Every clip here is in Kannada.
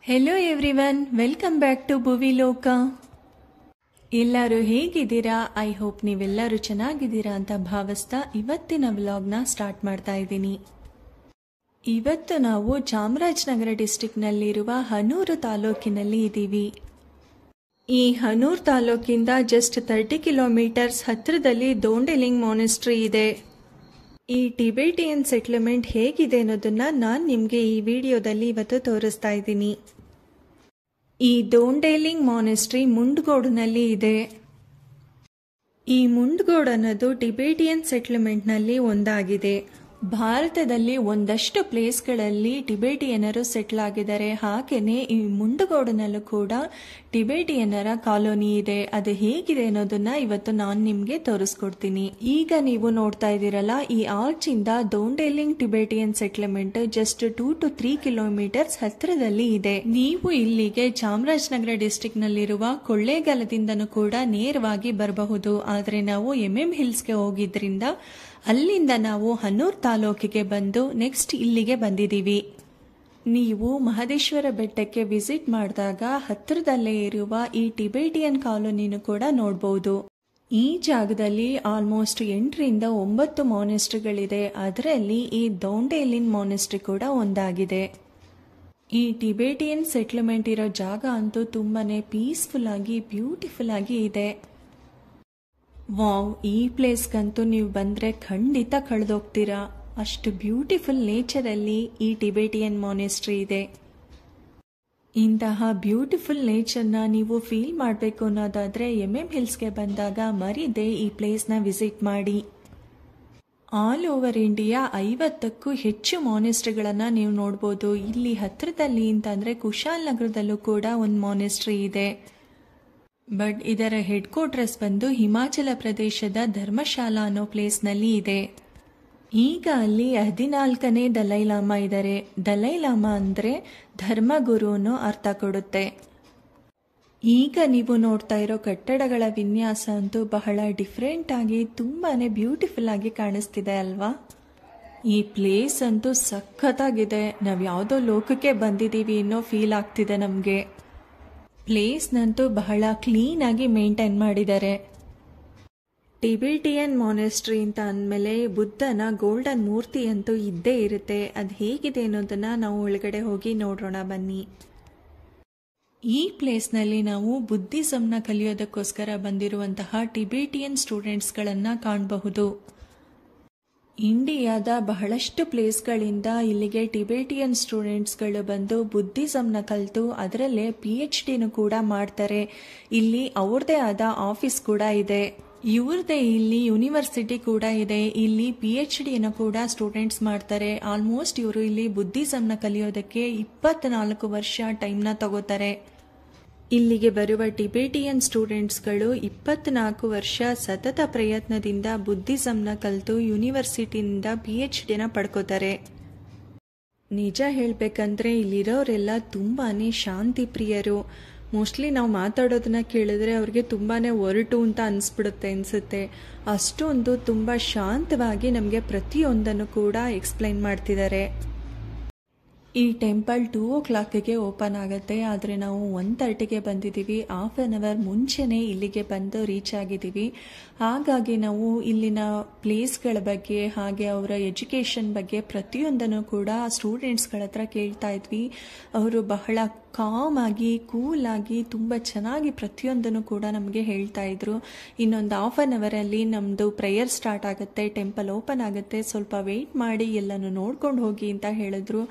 Hello everyone, welcome back to Bhuvi Loka. ಎಲ್ಲರೂ ಹೇಗಿದ್ದೀರಾ? ಐ ಹೋಪ್ ನೀವೆಲ್ಲರೂ ಚೆನ್ನಾಗಿದ್ದೀರಾ ಅಂತ ಭಾವಿಸ್ತಾ ಇವತ್ತಿನ ವ್ಲಾಗ್ನ ಸ್ಟಾರ್ಟ್ ಮಾಡ್ತಾ ಇದ್ದೀನಿ. ಇವತ್ತು ನಾವು ಚಾಮರಾಜನಗರ ಡಿಸ್ಟಿಕ್ನಲ್ಲಿರುವ ಹನೂರು ತಾಲೂಕಿನಲ್ಲಿ ಇದ್ದೀವಿ. ಈ ಹನೂರು ತಾಲೂಕಿಂದ ಜಸ್ಟ್ 30 ಕಿಲೋಮೀಟರ್ಸ್ ಹತ್ತಿರದಲ್ಲಿ ದೋಂಡೆಲಿಂಗ್ ಮಾನೆಸ್ಟ್ರಿ ಇದೆ. ಈ ಟಿಬೆಟಿಯನ್ ಸೆಟ್ಲ್ಮೆಂಟ್ ಹೇಗಿದೆ ಅನ್ನೋದನ್ನ ನಾನು ನಿಮಗೆ ಈ ವಿಡಿಯೋದಲ್ಲಿ ಇವತ್ತು ತೋರಿಸ್ತಾ ಇದ್ದೀನಿ. ಈ ದೋಂಡೆಲಿಂಗ್ ಮಾನೆಸ್ಟ್ರಿ ಮುಂಡ್ಗೋಡ್ನಲ್ಲಿ ಇದೆ. ಈ ಮುಂಡ್ಗೋಡ್ ಅನ್ನೋದು ಟಿಬೆಟಿಯನ್ ಸೆಟ್ಲ್ಮೆಂಟ್ನಲ್ಲಿ ಒಂದಾಗಿದೆ. ಭಾರತದಲ್ಲಿ ಒಂದಷ್ಟು ಪ್ಲೇಸ್ಗಳಲ್ಲಿ ಟಿಬೆಟಿಯನರು ಸೆಟ್ಲ್ ಆಗಿದ್ದಾರೆ. ಹಾಗೇನೆ ಈ ಮುಂಡಗೋಡಿನಲ್ಲೂ ಕೂಡ ಟಿಬೆಟಿಯನರ ಕಾಲೋನಿ ಇದೆ. ಅದು ಹೇಗಿದೆ ಅನ್ನೋದನ್ನ ಇವತ್ತು ನಾನು ನಿಮ್ಗೆ ತೋರಿಸ್ಕೊಡ್ತೀನಿ. ಈಗ ನೀವು ನೋಡ್ತಾ ಇದ್ದೀರಲ್ಲ, ಈ ಆರ್ಚ್ ಇಂದ Dondeling Tibetan settlement just 2 to 3 kilometres ಹತ್ತಿರದಲ್ಲಿ ಇದೆ. ನೀವು ಇಲ್ಲಿಗೆ ಚಾಮರಾಜನಗರ ಡಿಸ್ಟ್ರಿಕ್ಟ್ ನಲ್ಲಿರುವ ಕೊಳ್ಳೇಗಾಲದಿಂದನೂ ಕೂಡ ನೇರವಾಗಿ ಬರಬಹುದು. ಆದ್ರೆ ನಾವು MM ಹಿಲ್ಸ್ಗೆ ಹೋಗಿದ್ರಿಂದ ಅಲ್ಲಿಂದ ನಾವು ಹನೂರು ತಾಲೂಕಿಗೆ ಬಂದು ನೆಕ್ಸ್ಟ್ ಇಲ್ಲಿಗೆ ಬಂದಿದ್ದೀವಿ. ನೀವು ಮಹದೇಶ್ವರ ಬೆಟ್ಟಕ್ಕೆ ವಿಸಿಟ್ ಮಾಡಿದಾಗ ಹತ್ತಿರದಲ್ಲೇ ಇರುವ ಈ ಟಿಬೆಟಿಯನ್ ಕಾಲೋನಿನೂ ಕೂಡ ನೋಡಬಹುದು. ಈ ಜಾಗದಲ್ಲಿ ಆಲ್ಮೋಸ್ಟ್ 8 ರಿಂದ 9 ಮಾನೆಸ್ಟ್ರಿಗಳಿದೆ. ಅದರಲ್ಲಿ ಈ ದೋಂಡೆಲಿನ್ ಮಾನೆಸ್ಟ್ರಿ ಕೂಡ ಒಂದಾಗಿದೆ. ಈ ಟಿಬೆಟಿಯನ್ ಸೆಟ್ಲ್ಮೆಂಟ್ ಇರೋ ಜಾಗ ಅಂತೂ ತುಂಬಾನೇ ಪೀಸ್ಫುಲ್ ಆಗಿ ಬ್ಯೂಟಿಫುಲ್ ಆಗಿ ಇದೆ. ವಾವ್, ಈ ಪ್ಲೇಸ್ಗಂತೂ ನೀವು ಬಂದರೆ ಖಂಡಿತ ಕಳೆದೋಗ್ತೀರಾ. ಅಷ್ಟು ಬ್ಯೂಟಿಫುಲ್ ನೇಚರಲ್ಲಿ ಈ ಟಿಬೆಟಿಯನ್ ಮಾನೆಸ್ಟ್ರಿ ಇದೆ. ಇಂತಹ ಬ್ಯೂಟಿಫುಲ್ ನೇಚರ್ನ ನೀವು ಫೀಲ್ ಮಾಡಬೇಕು ಅನ್ನೋದಾದರೆ MM ಹಿಲ್ಸ್ಗೆ ಬಂದಾಗ ಮರಿದೆ ಈ ಪ್ಲೇಸ್ನ ವಿಸಿಟ್ ಮಾಡಿ. ಆಲ್ ಓವರ್ ಇಂಡಿಯಾ 50ಕ್ಕೂ ಹೆಚ್ಚು ಮಾನೆಸ್ಟ್ರಿಗಳನ್ನು ನೀವು ನೋಡ್ಬೋದು. ಇಲ್ಲಿ ಹತ್ತಿರದಲ್ಲಿ ಅಂತಂದರೆ ಕುಶಾಲನಗರದಲ್ಲೂ ಕೂಡ ಒಂದು ಮಾನೆಸ್ಟ್ರಿ ಇದೆ. ಬಟ್ ಇದರ ಹೆಡ್ ಕ್ವಾರ್ಟರ್ಸ್ ಬಂದು ಹಿಮಾಚಲ ಪ್ರದೇಶದ ಧರ್ಮಶಾಲಾ ಅನ್ನೋ ಪ್ಲೇಸ್ನಲ್ಲಿ ಇದೆ. ಈಗ ಅಲ್ಲಿ 14ನೇ ದಲೈ ಲಾಮಾ ಇದ್ದಾರೆ. ದಲೈ ಲಾಮಾ ಅಂದರೆ ಧರ್ಮಗುರು ಅನ್ನೋ ಅರ್ಥ ಕೊಡುತ್ತೆ. ಈಗ ನೀವು ನೋಡ್ತಾ ಇರೋ ಕಟ್ಟಡಗಳ ವಿನ್ಯಾಸ ಅಂತೂ ಬಹಳ ಡಿಫ್ರೆಂಟ್ ಆಗಿ ತುಂಬಾನೇ ಬ್ಯೂಟಿಫುಲ್ ಆಗಿ ಕಾಣಿಸ್ತಿದೆ ಅಲ್ವಾ? ಈ ಪ್ಲೇಸ್ ಅಂತೂ ಸಖತ್ತಾಗಿದೆ. ನಾವು ಯಾವುದೋ ಲೋಕಕ್ಕೆ ಬಂದಿದ್ದೀವಿ ಅನ್ನೋ ಫೀಲ್ ಆಗ್ತಿದೆ ನಮಗೆ. ಪ್ಲೇಸ್ನಂತೂ ಬಹಳ ಕ್ಲೀನ್ ಆಗಿ ಮೇಂಟೈನ್ ಮಾಡಿದ್ದಾರೆ. ಟಿಬೆಟಿಯನ್ ಮಾನೆಸ್ಟ್ರಿ ಅಂತ ಅಂದಮೇಲೆ ಬುದ್ಧನ ಗೋಲ್ಡನ್ ಮೂರ್ತಿ ಅಂತೂ ಇದ್ದೇ ಇರುತ್ತೆ. ಅದು ಹೇಗಿದೆ ಅನ್ನೋದನ್ನ ನಾವು ಒಳಗಡೆ ಹೋಗಿ ನೋಡೋಣ ಬನ್ನಿ. ಈ ಪ್ಲೇಸ್ನಲ್ಲಿ ನಾವು ಬುದ್ಧಿಸಂನ ಕಲಿಯೋದಕ್ಕೋಸ್ಕರ ಬಂದಿರುವಂತಹ ಟಿಬೆಟಿಯನ್ ಸ್ಟೂಡೆಂಟ್ಸ್ಗಳನ್ನು ಕಾಣಬಹುದು. ಇಂಡಿಯಾದ ಬಹಳಷ್ಟು ಪ್ಲೇಸ್ಗಳಿಂದ ಇಲ್ಲಿಗೆ ಟಿಬೆಟಿಯನ್ ಸ್ಟೂಡೆಂಟ್ಸ್ಗಳು ಬಂದು ಬುದ್ಧಿಸಂನ ಕಲಿತು ಅದರಲ್ಲೇ PhDನೂ ಕೂಡ ಮಾಡ್ತಾರೆ. ಇಲ್ಲಿ ಅವ್ರದೇ ಆದ ಆಫೀಸ್ ಕೂಡ ಇದೆ. ಇವ್ರದೇ ಇಲ್ಲಿ ಯೂನಿವರ್ಸಿಟಿ ಕೂಡ ಇದೆ. ಇಲ್ಲಿ PhDನ ಕೂಡ ಸ್ಟೂಡೆಂಟ್ಸ್ ಮಾಡ್ತಾರೆ. ಆಲ್ಮೋಸ್ಟ್ ಇವರು ಇಲ್ಲಿ ಬುದ್ಧಿಸಂನ ಕಲಿಯೋದಕ್ಕೆ 24 ವರ್ಷ ಟೈಮ್ನ ತಗೋತಾರೆ. ಇಲ್ಲಿಗೆ ಬರುವ ಟಿಬೆಟಿಯನ್ ಸ್ಟೂಡೆಂಟ್ಸ್ಗಳು 24 ವರ್ಷ ಸತತ ಪ್ರಯತ್ನದಿಂದ ಬುದ್ಧಿಸಂನ ಕಲಿತು ಯೂನಿವರ್ಸಿಟಿಯಿಂದ PhDನ ಪಡ್ಕೋತಾರೆ. ನಿಜ ಹೇಳಬೇಕಂದ್ರೆ ಇಲ್ಲಿರೋರೆಲ್ಲ ತುಂಬಾನೇ ಶಾಂತಿ ಪ್ರಿಯರು. ಮೋಸ್ಟ್ಲಿ ನಾವು ಮಾತಾಡೋದನ್ನ ಕೇಳಿದ್ರೆ ಅವ್ರಿಗೆ ತುಂಬಾನೇ ಒರಟು ಅಂತ ಅನ್ಸುತ್ತೆ. ಅಷ್ಟೊಂದು ತುಂಬ ಶಾಂತವಾಗಿ ನಮಗೆ ಪ್ರತಿಯೊಂದನ್ನು ಕೂಡ ಎಕ್ಸ್ಪ್ಲೈನ್ ಮಾಡ್ತಿದ್ದಾರೆ. ಈ ಟೆಂಪಲ್ 2 o'clockಗೆ ಓಪನ್ ಆಗುತ್ತೆ. ಆದರೆ ನಾವು 1:30ಗೆ ಬಂದಿದ್ದೀವಿ. ಹಾಫ್ ಆನ್ ಅವರ್ ಮುಂಚೆನೇ ಇಲ್ಲಿಗೆ ಬಂದು ರೀಚ್ ಆಗಿದ್ದೀವಿ. ಹಾಗಾಗಿ ನಾವು ಇಲ್ಲಿನ ಪ್ಲೇಸ್ಗಳ ಬಗ್ಗೆ ಹಾಗೆ ಅವರ ಎಜುಕೇಷನ್ ಬಗ್ಗೆ ಪ್ರತಿಯೊಂದನ್ನು ಕೂಡ ಸ್ಟೂಡೆಂಟ್ಸ್ಗಳ ಹತ್ರ ಕೇಳ್ತಾ ಇದ್ವಿ. ಅವರು ಬಹಳ ಕಾಮ್ ಆಗಿ ಕೂಲ್ ಆಗಿ ತುಂಬ ಚೆನ್ನಾಗಿ ಪ್ರತಿಯೊಂದನ್ನು ಕೂಡ ನಮಗೆ ಹೇಳ್ತಾ ಇದ್ರು. ಇನ್ನೊಂದು ಹಾಫ್ ಆನ್ ಅವರಲ್ಲಿ ನಮ್ಮದು ಪ್ರೇಯರ್ ಸ್ಟಾರ್ಟ್ ಆಗುತ್ತೆ, ಟೆಂಪಲ್ ಓಪನ್ ಆಗುತ್ತೆ, ಸ್ವಲ್ಪ ವೆಯ್ಟ್ ಮಾಡಿ ಎಲ್ಲನೂ ನೋಡ್ಕೊಂಡು ಹೋಗಿ ಅಂತ ಹೇಳಿದ್ರು.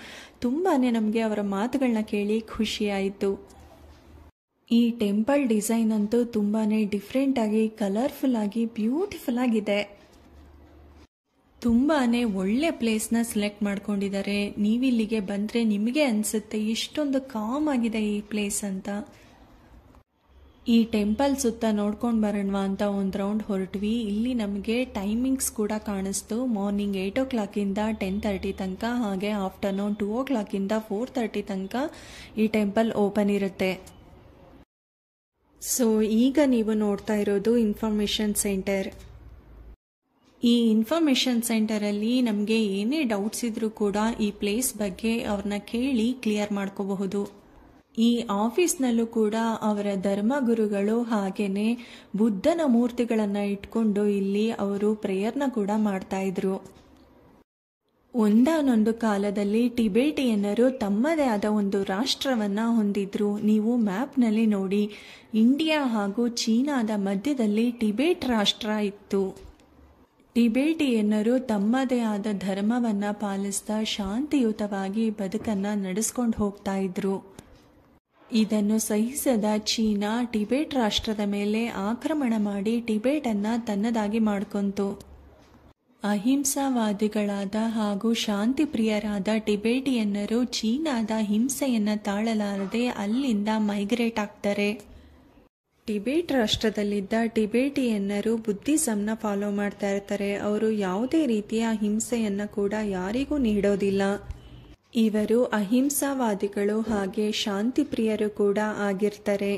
ತುಂಬಾನೇ ನಮಗೆ ಅವರ ಮಾತುಗಳನ್ನ ಕೇಳಿ ಖುಷಿ ಆಯಿತು. ಈ ಟೆಂಪಲ್ ಡಿಸೈನ್ ಅಂತೂ ತುಂಬಾನೇ ಡಿಫ್ರೆಂಟ್ ಆಗಿ ಕಲರ್ಫುಲ್ ಆಗಿ ಬ್ಯೂಟಿಫುಲ್ ಆಗಿದೆ. ತುಂಬಾನೇ ಒಳ್ಳೆ ಪ್ಲೇಸ್ನ ಸೆಲೆಕ್ಟ್ ಮಾಡ್ಕೊಂಡಿದ್ದಾರೆ. ನೀವಿಲ್ಲಿಗೆ ಬಂದರೆ ನಿಮಗೆ ಅನಿಸುತ್ತೆ ಎಷ್ಟೊಂದು ಕಾಮ್ ಆಗಿದೆ ಈ ಪ್ಲೇಸ್ ಅಂತ. ಈ ಟೆಂಪಲ್ ಸುತ್ತ ನೋಡ್ಕೊಂಡು ಬರೋಣವಾ ಅಂತ ಒಂದು ರೌಂಡ್ ಹೊರಟ್ವಿ. ಇಲ್ಲಿ ನಮಗೆ ಟೈಮಿಂಗ್ಸ್ ಕೂಡ ಕಾಣಿಸ್ತು. ಮಾರ್ನಿಂಗ್ 8 o'clockಯಿಂದ 10:30 ತನಕ, ಹಾಗೆ ಆಫ್ಟರ್ನೂನ್ 2 o'clockಯಿಂದ 4:30 ತನಕ ಈ ಟೆಂಪಲ್ ಓಪನ್ ಇರುತ್ತೆ. ಸೊ ಈಗ ನೀವು ನೋಡ್ತಾ ಇರೋದು ಇನ್ಫಾರ್ಮೇಷನ್ ಸೆಂಟರ್. ಈ ಇನ್ಫಾರ್ಮೇಷನ್ ಸೆಂಟರಲ್ಲಿ ನಮಗೆ ಏನೇ ಡೌಟ್ಸ್ ಇದ್ರೂ ಕೂಡ ಈ ಪ್ಲೇಸ್ ಬಗ್ಗೆ ಅವ್ರನ್ನ ಕೇಳಿ ಕ್ಲಿಯರ್ ಮಾಡ್ಕೋಬಹುದು. ಈ ಆಫೀಸ್ನಲ್ಲೂ ಕೂಡ ಅವರ ಧರ್ಮಗುರುಗಳು ಹಾಗೇನೆ ಬುದ್ಧನ ಮೂರ್ತಿಗಳನ್ನು ಇಟ್ಕೊಂಡು ಇಲ್ಲಿ ಅವರು ಪ್ರೇಯರ್ನ ಕೂಡ ಮಾಡ್ತಾ ಇದ್ರು. ಒಂದಾನೊಂದು ಕಾಲದಲ್ಲಿ ಟಿಬೇಟಿಯನ್ನರು ತಮ್ಮದೇ ಆದ ಒಂದು ರಾಷ್ಟ್ರವನ್ನ ಹೊಂದಿದ್ರು. ನೀವು ಮ್ಯಾಪ್ನಲ್ಲಿ ನೋಡಿ, ಇಂಡಿಯಾ ಹಾಗೂ ಚೀನಾದ ಮಧ್ಯದಲ್ಲಿ ಟಿಬೇಟ್ ರಾಷ್ಟ್ರ ಇತ್ತು. ಟಿಬೇಟಿಯನ್ನರು ತಮ್ಮದೇ ಆದ ಧರ್ಮವನ್ನ ಪಾಲಿಸ್ತಾ ಶಾಂತಿಯುತವಾಗಿ ಬದುಕನ್ನ ನಡೆಸ್ಕೊಂಡು ಹೋಗ್ತಾ ಇದ್ರು. ಇದನ್ನು ಸಹಿಸದ ಚೀನಾ ಟಿಬೇಟ್ ರಾಷ್ಟ್ರದ ಮೇಲೆ ಆಕ್ರಮಣ ಮಾಡಿ ಟಿಬೇಟನ್ನು ತನ್ನದಾಗಿ ಮಾಡ್ಕೊಂತು. ಅಹಿಂಸಾವಾದಿಗಳಾದ ಹಾಗೂ ಶಾಂತಿ ಪ್ರಿಯರಾದ ಟಿಬೇಟಿಯನ್ನರು ಚೀನಾದ ಹಿಂಸೆಯನ್ನು ತಾಳಲಾರದೆ ಅಲ್ಲಿಂದ ಮೈಗ್ರೇಟ್ ಆಗ್ತಾರೆ. ಟಿಬೇಟ್ ರಾಷ್ಟ್ರದಲ್ಲಿದ್ದ ಟಿಬೇಟಿಯನ್ನರು ಬುದ್ಧಿಸಂನ ಫಾಲೋ ಮಾಡ್ತಾ ಇರ್ತಾರೆ. ಅವರು ಯಾವುದೇ ರೀತಿಯ ಹಿಂಸೆಯನ್ನು ಕೂಡ ಯಾರಿಗೂ ನೀಡೋದಿಲ್ಲ. ಇವರು ಅಹಿಂಸಾವಾದಿಗಳು ಹಾಗೆ ಶಾಂತಿ ಪ್ರಿಯರು ಕೂಡ ಆಗಿರ್ತಾರೆ.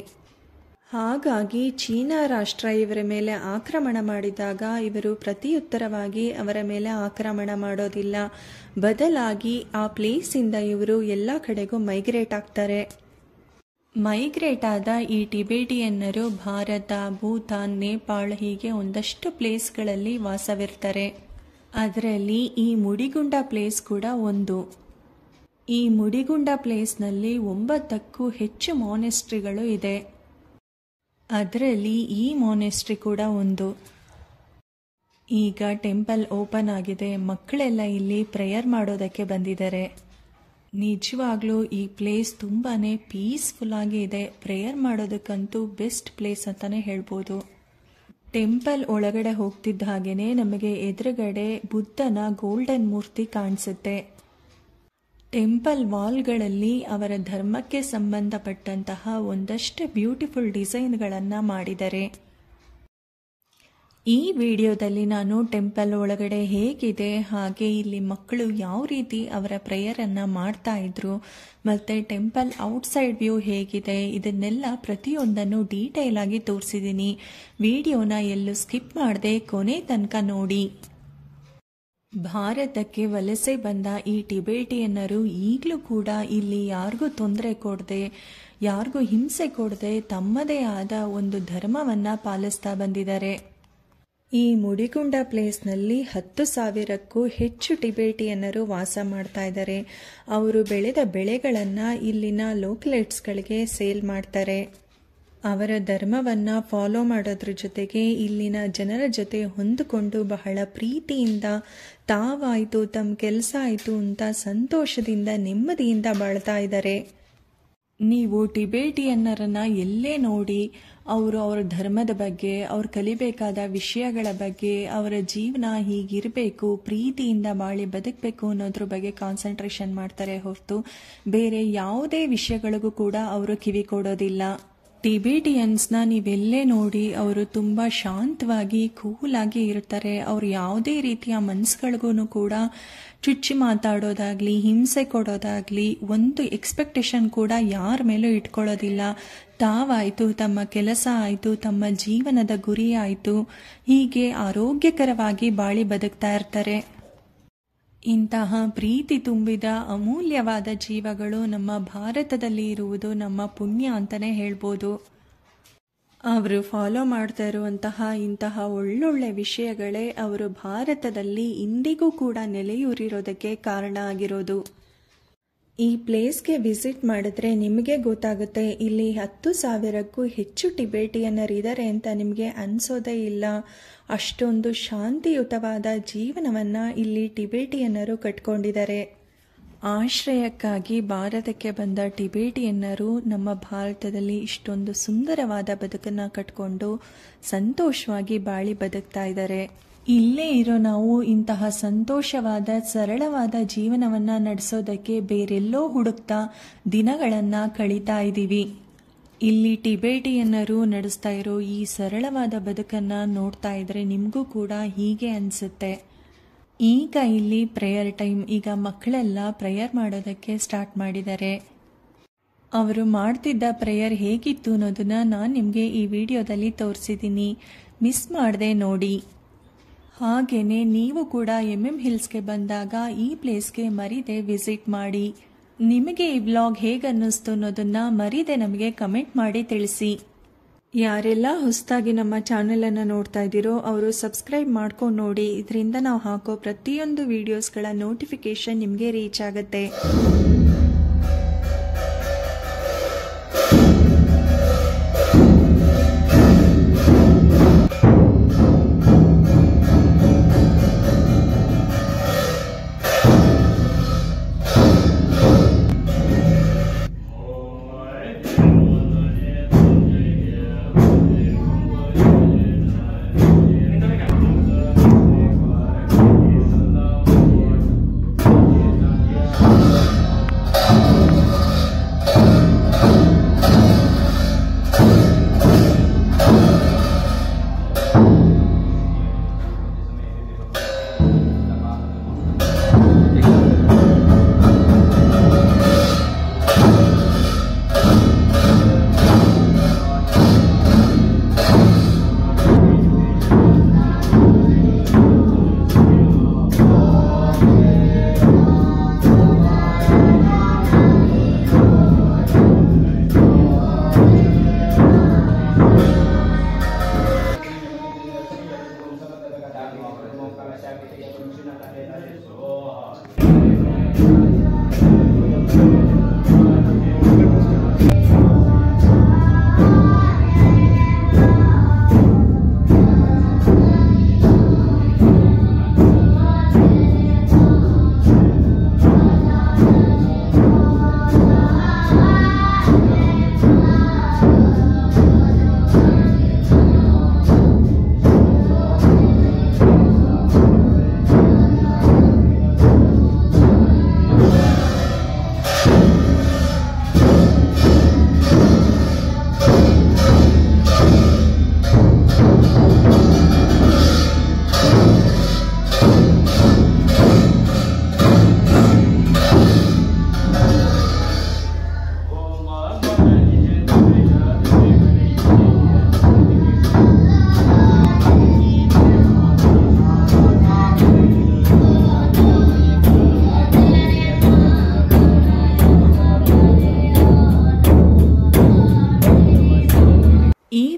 ಹಾಗಾಗಿ ಚೀನಾ ರಾಷ್ಟ್ರ ಇವರ ಮೇಲೆ ಆಕ್ರಮಣ ಮಾಡಿದಾಗ ಇವರು ಪ್ರತಿಯುತ್ತರವಾಗಿ ಅವರ ಮೇಲೆ ಆಕ್ರಮಣ ಮಾಡೋದಿಲ್ಲ. ಬದಲಾಗಿ ಆ ಪ್ಲೇಸಿಂದ ಇವರು ಎಲ್ಲ ಕಡೆಗೂ ಮೈಗ್ರೇಟ್ ಆಗ್ತಾರೆ. ಮೈಗ್ರೇಟ್ ಆದ ಈ ಟಿಬೇಟಿಯನ್ನರು ಭಾರತ, ಭೂತಾನ್, ನೇಪಾಳ ಹೀಗೆ ಒಂದಷ್ಟು ಪ್ಲೇಸ್ಗಳಲ್ಲಿ ವಾಸವಿರ್ತಾರೆ. ಅದರಲ್ಲಿ ಈ ಮುಡಿಗುಂಡ ಪ್ಲೇಸ್ ಕೂಡ ಒಂದು. ಈ ಮುಡಿಗುಂಡ ಪ್ಲೇಸ್ನಲ್ಲಿ 9ಕ್ಕೂ ಹೆಚ್ಚು ಮಾನೆಸ್ಟ್ರಿಗಳು ಇದೆ. ಅದರಲ್ಲಿ ಈ ಮಾನೆಸ್ಟ್ರಿ ಕೂಡ ಒಂದು. ಈಗ ಟೆಂಪಲ್ ಓಪನ್ ಆಗಿದೆ. ಮಕ್ಕಳೆಲ್ಲ ಇಲ್ಲಿ ಪ್ರೇಯರ್ ಮಾಡೋದಕ್ಕೆ ಬಂದಿದ್ದಾರೆ. ನಿಜವಾಗ್ಲೂ ಈ ಪ್ಲೇಸ್ ತುಂಬಾ ಪೀಸ್ಫುಲ್ ಆಗಿ ಇದೆ. ಪ್ರೇಯರ್ ಮಾಡೋದಕ್ಕಂತೂ ಬೆಸ್ಟ್ ಪ್ಲೇಸ್ ಅಂತಾನೆ ಹೇಳ್ಬೋದು. ಟೆಂಪಲ್ ಒಳಗಡೆ ಹೋಗ್ತಿದ್ದ ಹಾಗೇನೆ ನಮಗೆ ಎದುರುಗಡೆ ಬುದ್ಧನ ಗೋಲ್ಡನ್ ಮೂರ್ತಿ ಕಾಣಿಸುತ್ತೆ. ಟೆಂಪಲ್ ವಾಲ್ಗಳಲ್ಲಿ ಅವರ ಧರ್ಮಕ್ಕೆ ಸಂಬಂಧಪಟ್ಟಂತಹ ಒಂದಷ್ಟು ಬ್ಯೂಟಿಫುಲ್ ಡಿಸೈನ್ಗಳನ್ನು ಮಾಡಿದ್ದಾರೆ. ಈ ವಿಡಿಯೋದಲ್ಲಿ ನಾನು ಟೆಂಪಲ್ ಒಳಗಡೆ ಹೇಗಿದೆ, ಹಾಗೆ ಇಲ್ಲಿ ಮಕ್ಕಳು ಯಾವ ರೀತಿ ಅವರ ಪ್ರೇಯರನ್ನು ಮಾಡ್ತಾ ಇದ್ರು, ಮತ್ತು ಟೆಂಪಲ್ ಔಟ್ಸೈಡ್ ವ್ಯೂ ಹೇಗಿದೆ, ಇದನ್ನೆಲ್ಲ ಪ್ರತಿಯೊಂದನ್ನು ಡೀಟೇಲ್ ಆಗಿ ತೋರಿಸಿದ್ದೀನಿ. ವಿಡಿಯೋನ ಎಲ್ಲೂ ಸ್ಕಿಪ್ ಮಾಡದೆ ಕೊನೆ ತನಕ ನೋಡಿ. ಭಾರತಕ್ಕೆ ವಲಸೆ ಬಂದ ಈ ಟಿಬೇಟಿಯನ್ನರು ಈಗಲೂ ಕೂಡ ಇಲ್ಲಿ ಯಾರಿಗೂ ತೊಂದರೆ ಕೊಡದೆ, ಯಾರಿಗೂ ಹಿಂಸೆ ಕೊಡದೆ ತಮ್ಮದೇ ಆದ ಒಂದು ಧರ್ಮವನ್ನು ಪಾಲಿಸ್ತಾ ಬಂದಿದ್ದಾರೆ. ಈ ಮುಡಿಗುಂಡ ಪ್ಲೇಸ್ನಲ್ಲಿ 10,000ಕ್ಕೂ ಹೆಚ್ಚು ಟಿಬೇಟಿಯನ್ನರು ವಾಸ ಮಾಡ್ತಾ ಇದ್ದಾರೆ. ಅವರು ಬೆಳೆದ ಬೆಳೆಗಳನ್ನು ಇಲ್ಲಿನ ಲೋಕಲೇಟ್ಸ್ಗಳಿಗೆ ಸೇಲ್ ಮಾಡ್ತಾರೆ. ಅವರ ಧರ್ಮವನ್ನು ಫಾಲೋ ಮಾಡೋದ್ರ ಜೊತೆಗೆ ಇಲ್ಲಿನ ಜನರ ಜೊತೆ ಹೊಂದಿಕೊಂಡು ಬಹಳ ಪ್ರೀತಿಯಿಂದ ತಾವಾಯಿತು, ತಮ್ಮ ಕೆಲಸ ಆಯಿತು ಅಂತ ಸಂತೋಷದಿಂದ ನೆಮ್ಮದಿಯಿಂದ ಬಾಳ್ತಾ ಇದ್ದಾರೆ. ನೀವು ಟಿಬೇಟಿಯನ್ನರನ್ನು ಎಲ್ಲೇ ನೋಡಿ, ಅವರ ಧರ್ಮದ ಬಗ್ಗೆ, ಅವ್ರು ಕಲಿಬೇಕಾದ ವಿಷಯಗಳ ಬಗ್ಗೆ, ಅವರ ಜೀವನ ಹೀಗಿರಬೇಕು, ಪ್ರೀತಿಯಿಂದ ಬಾಳಿ ಬದುಕಬೇಕು ಅನ್ನೋದ್ರ ಬಗ್ಗೆ ಕಾನ್ಸಂಟ್ರೇಷನ್ ಮಾಡ್ತಾರೆ ಹೊರತು ಬೇರೆ ಯಾವುದೇ ವಿಷಯಗಳಿಗೂ ಕೂಡ ಅವರು ಕಿವಿ ಕೊಡೋದಿಲ್ಲ. ಟಿಬೇಟಿಯನ್ಸ್ನ ನೀವೆಲ್ಲೇ ನೋಡಿ ಅವರು ತುಂಬ ಶಾಂತವಾಗಿ ಕೂಲಾಗಿ ಇರ್ತಾರೆ. ಅವರು ಯಾವುದೇ ರೀತಿಯ ಮನಸ್ಸುಗಳಿಗೂ ಕೂಡ ಚುಚ್ಚಿ ಮಾತಾಡೋದಾಗ್ಲಿ, ಹಿಂಸೆ ಕೊಡೋದಾಗ್ಲಿ, ಒಂದು ಎಕ್ಸ್ಪೆಕ್ಟೇಷನ್ ಕೂಡ ಯಾರ ಮೇಲೂ ಇಟ್ಕೊಳ್ಳೋದಿಲ್ಲ. ತಾವಾಯಿತು, ತಮ್ಮ ಕೆಲಸ ಆಯಿತು, ತಮ್ಮ ಜೀವನದ ಗುರಿ ಆಯಿತು, ಹೀಗೆ ಆರೋಗ್ಯಕರವಾಗಿ ಬಾಳಿ ಬದುಕ್ತಾ ಇರ್ತಾರೆ. ಇಂತಹ ಪ್ರೀತಿ ತುಂಬಿದ ಅಮೂಲ್ಯವಾದ ಜೀವಗಳು ನಮ್ಮ ಭಾರತದಲ್ಲಿ ಇರುವುದು ನಮ್ಮ ಪುಣ್ಯ ಅಂತಲೇ ಹೇಳ್ಬೋದು. ಅವರು ಫಾಲೋ ಮಾಡ್ತಾ ಇರುವಂತಹ ಇಂತಹ ಒಳ್ಳೊಳ್ಳೆ ವಿಷಯಗಳೇ ಅವರು ಭಾರತದಲ್ಲಿ ಇಂದಿಗೂ ಕೂಡ ನೆಲೆಯೂರಿರೋದಕ್ಕೆ ಕಾರಣ ಆಗಿರೋದು. ಈ ಪ್ಲೇಸ್ಗೆ ವಿಸಿಟ್ ಮಾಡಿದ್ರೆ ನಿಮಗೆ ಗೊತ್ತಾಗುತ್ತೆ, ಇಲ್ಲಿ 10,000ಕ್ಕೂ ಹೆಚ್ಚು ಟಿಬೇಟಿಯನ್ನರಿದ್ದಾರೆ ಅಂತ ನಿಮಗೆ ಅನಿಸೋದೇ ಇಲ್ಲ. ಅಷ್ಟೊಂದು ಶಾಂತಿಯುತವಾದ ಜೀವನವನ್ನು ಇಲ್ಲಿ ಟಿಬೇಟಿಯನ್ನರು ಕಟ್ಕೊಂಡಿದ್ದಾರೆ. ಆಶ್ರಯಕ್ಕಾಗಿ ಭಾರತಕ್ಕೆ ಬಂದ ಟಿಬೇಟಿಯನ್ನರು ನಮ್ಮ ಭಾರತದಲ್ಲಿ ಇಷ್ಟೊಂದು ಸುಂದರವಾದ ಬದುಕನ್ನು ಕಟ್ಕೊಂಡು ಸಂತೋಷವಾಗಿ ಬಾಳಿ ಬದುಕ್ತಾ ಇದ್ದಾರೆ. ಇಲ್ಲೇ ಇರೋ ನಾವು ಇಂತಹ ಸಂತೋಷವಾದ ಸರಳವಾದ ಜೀವನವನ್ನು ನಡೆಸೋದಕ್ಕೆ ಬೇರೆಲ್ಲೋ ಹುಡುಕ್ತಾ ದಿನಗಳನ್ನು ಕಳೀತಾ ಇದ್ದೀವಿ. ಇಲ್ಲಿ ಟಿಬೇಟಿಯನ್ನರು ನಡೆಸ್ತಾ ಇರೋ ಈ ಸರಳವಾದ ಬದುಕನ್ನು ನೋಡ್ತಾ ಇದ್ರೆ ನಿಮಗೂ ಕೂಡ ಹೀಗೆ ಅನಿಸುತ್ತೆ. ಈಗ ಇಲ್ಲಿ ಪ್ರೇಯರ್ ಟೈಮ್. ಈಗ ಮಕ್ಕಳೆಲ್ಲ ಪ್ರೇಯರ್ ಮಾಡೋದಕ್ಕೆ ಸ್ಟಾರ್ಟ್ ಮಾಡಿದ್ದಾರೆ. ಅವರು ಮಾಡ್ತಿದ್ದ ಪ್ರೇಯರ್ ಹೇಗಿತ್ತು ಅನ್ನೋದನ್ನ ನಾನು ನಿಮಗೆ ಈ ವಿಡಿಯೋದಲ್ಲಿ ತೋರಿಸಿದ್ದೀನಿ. ಮಿಸ್ ಮಾಡದೆ ನೋಡಿ. ಹಾಗೆಯೇ ನೀವು ಕೂಡ MM ಹಿಲ್ಸ್ಗೆ ಬಂದಾಗ ಈ ಪ್ಲೇಸ್ಗೆ ಮರಿದೆ ವಿಸಿಟ್ ಮಾಡಿ. ನಿಮಗೆ ಈ ವ್ಲಾಗ್ ಹೇಗೆ ಅನ್ನಿಸ್ತು ಅನ್ನೋದನ್ನ ಮರೀದೆ ನಮಗೆ ಕಮೆಂಟ್ ಮಾಡಿ ತಿಳಿಸಿ. ಯಾರೆಲ್ಲ ಹೊಸದಾಗಿ ನಮ್ಮ ಚಾನೆಲನ್ನು ನೋಡ್ತಾ ಇದ್ದೀರೋ ಅವರು ಸಬ್ಸ್ಕ್ರೈಬ್ ಮಾಡ್ಕೊಂಡು ನೋಡಿ. ಇದರಿಂದ ನಾವು ಹಾಕೋ ಪ್ರತಿಯೊಂದು ವಿಡಿಯೋಸ್ಗಳ ನೋಟಿಫಿಕೇಶನ್ ನಿಮಗೆ ರೀಚ್ ಆಗುತ್ತೆ.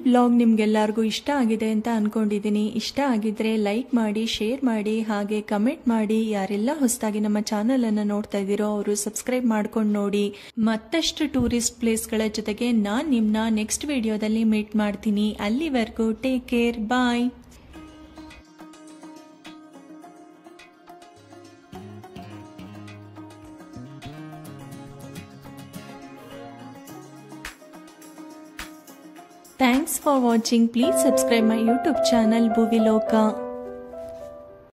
ವ್ಲಾಗ್ ನಿಮ್ಗೆಲ್ಲರಿಗೂ ಇಷ್ಟ ಆಗಿದೆ ಅಂತ ಅನ್ಕೊಂಡಿದ್ದೀನಿ. ಇಷ್ಟ ಆಗಿದ್ರೆ ಲೈಕ್ ಮಾಡಿ, ಶೇರ್ ಮಾಡಿ, ಹಾಗೆ ಕಮೆಂಟ್ ಮಾಡಿ. ಯಾರೆಲ್ಲ ಹೊಸದಾಗಿ ನಮ್ಮ ಚಾನೆಲ್ ಅನ್ನ ನೋಡ್ತಾ ಇದ್ದೀರೋ ಅವರು ಸಬ್ಸ್ಕ್ರೈಬ್ ಮಾಡ್ಕೊಂಡು ನೋಡಿ. ಮತ್ತಷ್ಟು ಟೂರಿಸ್ಟ್ ಪ್ಲೇಸ್ಗಳ ಜೊತೆಗೆ ನಾನು ನಿಮ್ನ ನೆಕ್ಸ್ಟ್ ವಿಡಿಯೋದಲ್ಲಿ ಮೀಟ್ ಮಾಡ್ತೀನಿ. ಅಲ್ಲಿವರೆಗೂ take care, bye. Thanks for watching. Please subscribe my YouTube channel Bhuvi Loka.